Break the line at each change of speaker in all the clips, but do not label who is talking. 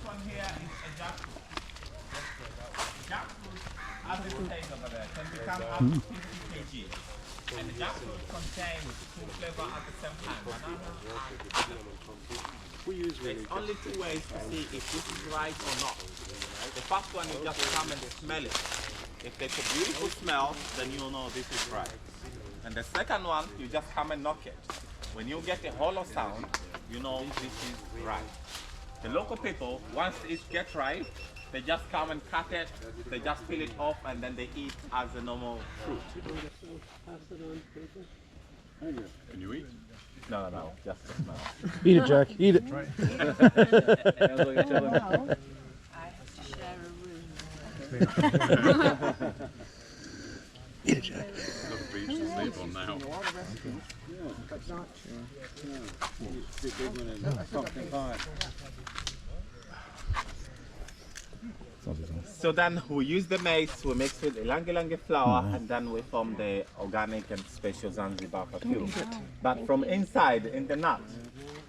one here is a jackfruit. Jackfruit, as it says over there, can become up to 50 kg. And the jackfruit contains two flavors at the same time, banana and apple. There's only two ways to see if this is right or not. The first one, you just come and smell it. If there's a beautiful smell, then you'll know this is right. And the second one, you just come and knock it. When you get a hollow sound, you know this is right. The local people, once it gets ripe, they just come and cut it, they just peel it off, and then they eat as a normal fruit.
Can you eat?
No, just the smell.
Eat it, Jack. Eat it.
Wow. I have to share a room.
Eat it, Jack.
Got a beach to sleep on now.
So then we use the maize, we mix with ilangi flour, and then we form the organic and special Zanzibar perfume. But from inside, in the nut,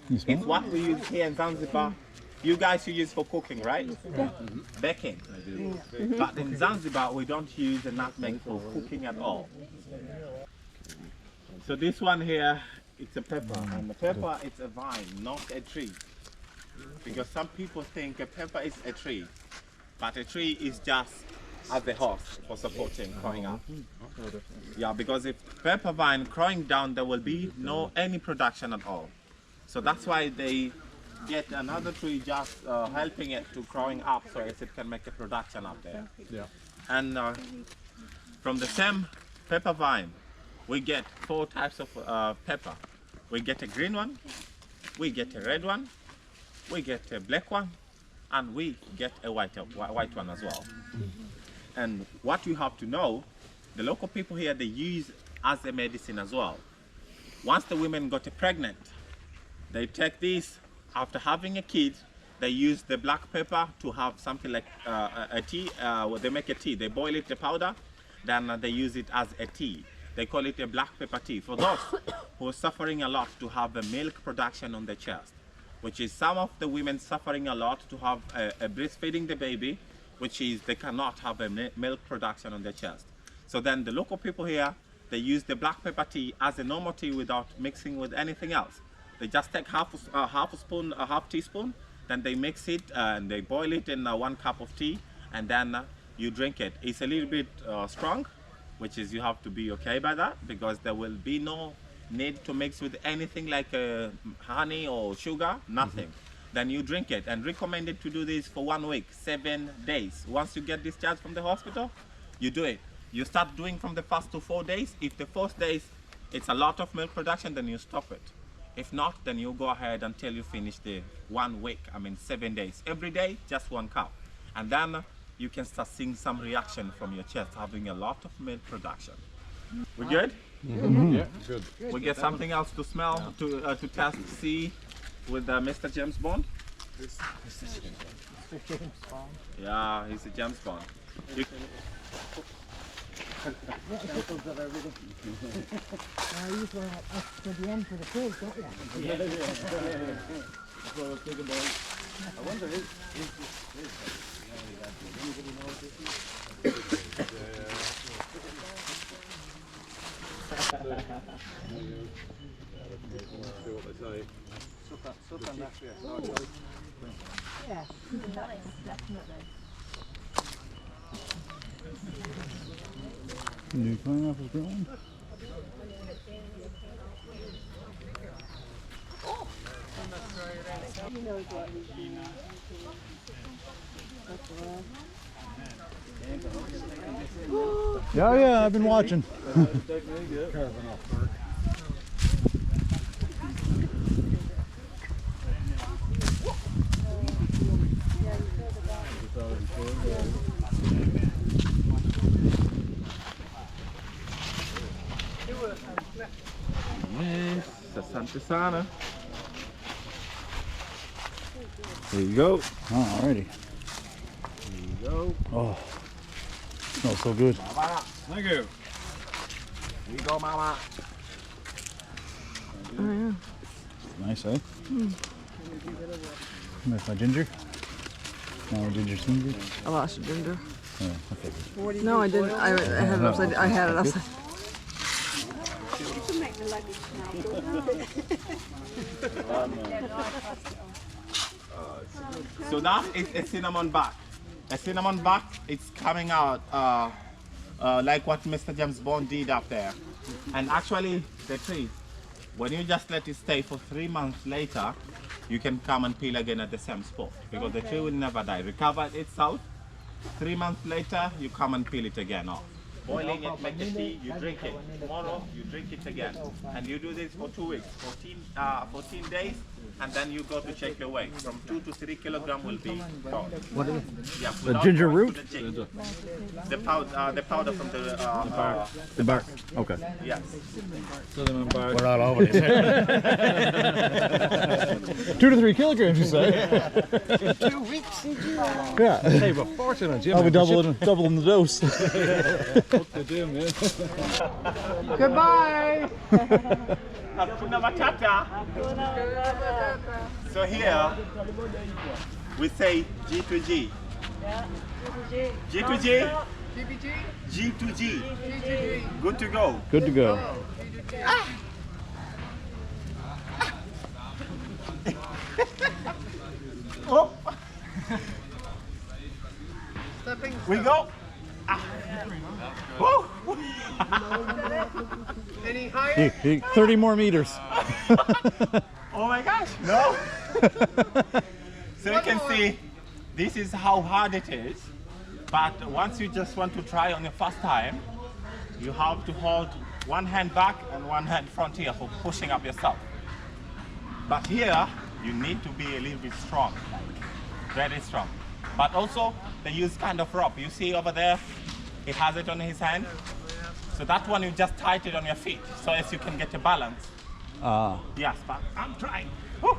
it's what we use here in Zanzibar. You guys you use for cooking, right? Baking. But in Zanzibar, we don't use the nutmeg for cooking at all. So this one here, it's a pepper, and the pepper it's a vine, not a tree. Because some people think a pepper is a tree, but a tree is just as a horse for supporting growing up. Yeah, because if pepper vine growing down, there will be no any production at all. So that's why they get another tree just helping it to growing up, so as it can make a production up there.
Yeah.
And from the same pepper vine, we get 4 types of pepper. We get a green one, we get a red one, we get a black one, and we get a white one as well. And what you have to know, the local people here, they use as a medicine as well. Once the women got pregnant, they take this, after having a kid, they use the black pepper to have something like a tea. They make a tea, they boil it, the powder, then they use it as a tea. They call it a black pepper tea. For those who are suffering a lot to have a milk production on their chest, which is some of the women suffering a lot to have a breastfeeding the baby, which is they cannot have a milk production on their chest. So then the local people here, they use the black pepper tea as a normal tea without mixing with anything else. They just take half teaspoon, then they mix it and they boil it in 1 cup of tea, and then you drink it. It's a little bit strong, which is you have to be okay by that, because there will be no need to mix with anything like honey or sugar, nothing. Then you drink it, and recommended to do this for 1 week, 7 days. Once you get discharged from the hospital, you do it. You start doing from the first to 4 days. If the first days it's a lot of milk production, then you stop it. If not, then you go ahead until you finish the 1 week, 7 days. Every day, just 1 cup. And then you can start seeing some reaction from your chest, having a lot of milk production. We good?
Yeah, good.
We get something else to smell, to test, see with Mr. James Bond? Yeah, he's a James Bond. You
You use one for the end for the quiz, don't you?
I wonder if anybody knows this see what they say.
Yeah, definitely.
New pineapples growing. Yeah, I've been watching.
Yes, Asante Sana. There you go.
Alrighty.
There you go.
Oh, smells so good.
Mama.
Thank you.
Here you go, Mama.
Nice. Nice, eh? There's my ginger. Now ginger smoothie.
I lost your ginger.
Oh, okay.
No, I didn't. I had it upside. I had it upside.
So that is a cinnamon bark. A cinnamon bark, it's coming out like what Mr. James Bond did up there. And actually, the tree, when you just let it stay for 3 months later, you can come and peel again at the same spot because the tree will never die. Recovered itself. 3 months later, you come and peel it again off. Boiling it, make a tea, you drink it. Tomorrow, you drink it again. And you do this for 2 weeks, 14 days, and then you go to check your weight. From 2 to 3 kilograms will be gone.
What is it?
Yeah,
The ginger root?
The powder from the bark.
The bark. Okay.
Yes.
Cinnamon bark.
We're not all 2 to 3 kilograms, you say?
2 weeks.
Yeah.
Save a fortune on gym.
I'll be doubling the dose.
What they do, man.
Goodbye.
Hakuna Matata. So here we say G to G. G to G. G to G. Good to go.
Good to go.
Oh. We go. Woo.
Any higher?
30 more meters.
Oh my gosh, no. So you can see, this is how hard it is. But once you just want to try on your first time, you have to hold one hand back and one hand front here for pushing up yourself. But here, you need to be a little bit strong, very strong. But also, they use kind of rope. You see over there, he has it on his hand. So that one you just tight it on your feet, so as you can get a balance. Yes, but I'm trying. Woo.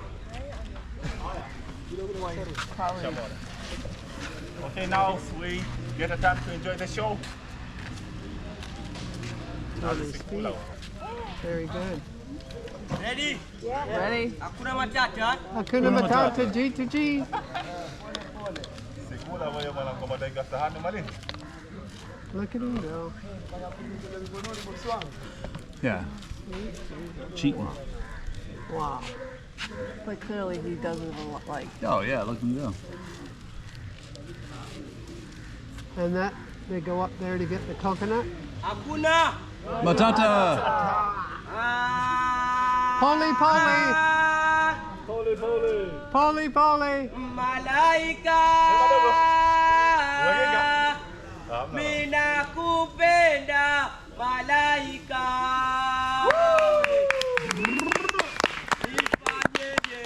Okay, now we get a time to enjoy the show.
Very good.
Ready?
Hakuna Matata, G to G. Look at him go.
Yeah. Cheating.
Wow.
But clearly he doesn't like.
Oh, yeah, look at him go.
And that, they go up there to get the coconut.
Hakuna.
Matata!
Polly, Polly! Polly, Polly!
Malaika. Mina kupenda malaika. Ifanyeje.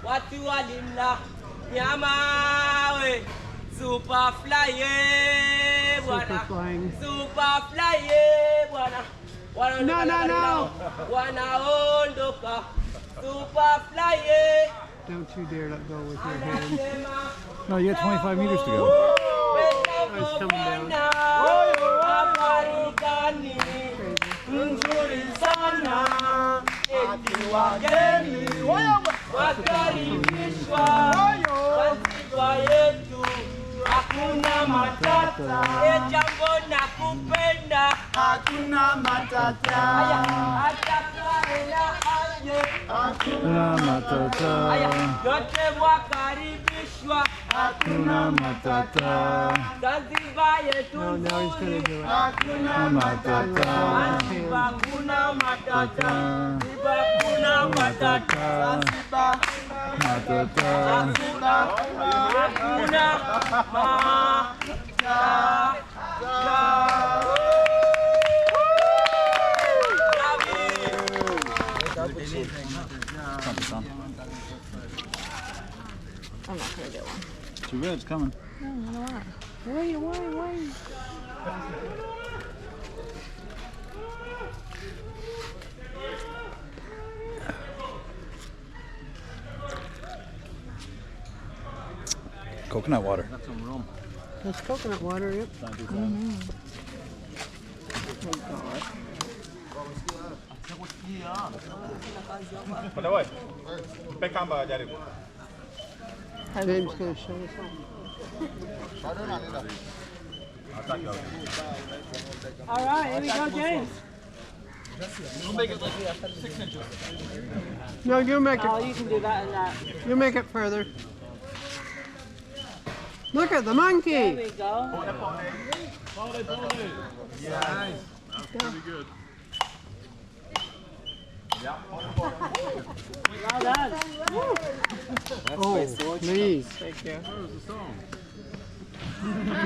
Watu walimla nyama we. Superfly bwana.
Superflying.
Superfly bwana.
No, no, no.
Wanaondoka. Superfly.
Don't you dare let go with your hand.
No, you got 25 meters to go.
It's coming down.
Nzuri sana eti wageni wakaribishwa Zanzibar yetu hakuna matata jambo nakupenda hakuna matata hata kaela aje
Hakuna matata.
yote wakaribishwa
Hakuna matata.
Zanzibar yetu
Oh, now he's going to do it.
hakuna
Matata.
hakuna matata hakuna matata Zanzibar
Matata.
hakuna I'm not gonna get one.
Too bad, it's coming.
No, I don't want it. Wait.
Coconut water.
That's coconut water, yep.
Oh God.
Pole wewe. Mpe kamba jaribu.
James gonna show us all.
All right, here we go, James.
No, you make
Oh,
it.
you can do that and that.
You make it further. Look at the
There
monkey.
we go. Well done.
Oh, please.
Thank you.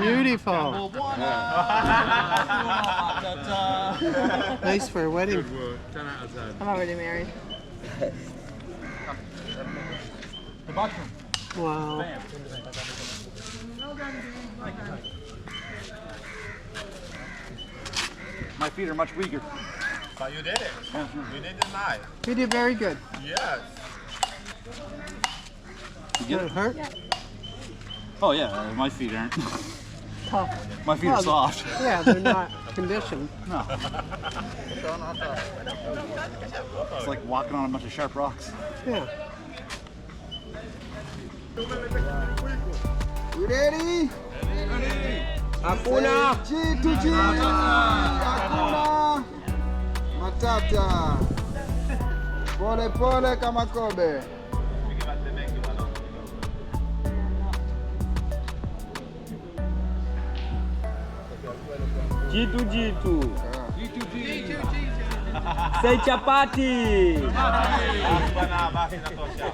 Beautiful. Nice for a wedding.
I'm already married.
Wow.
My feet are much weaker.
But you did it. You did it nice.
You did very good.
Yes.
Did it hurt?
Oh yeah, my feet aren't.
Tough.
My feet
Well,
are soft.
Yeah, they're not conditioned.
No. It's like walking on a bunch of sharp rocks.
Yeah.
You ready? Hakuna. G2G. Hakuna. Matata. Pole pole kama kobe.
Jitu. Say chapati.
Bana basi natosha.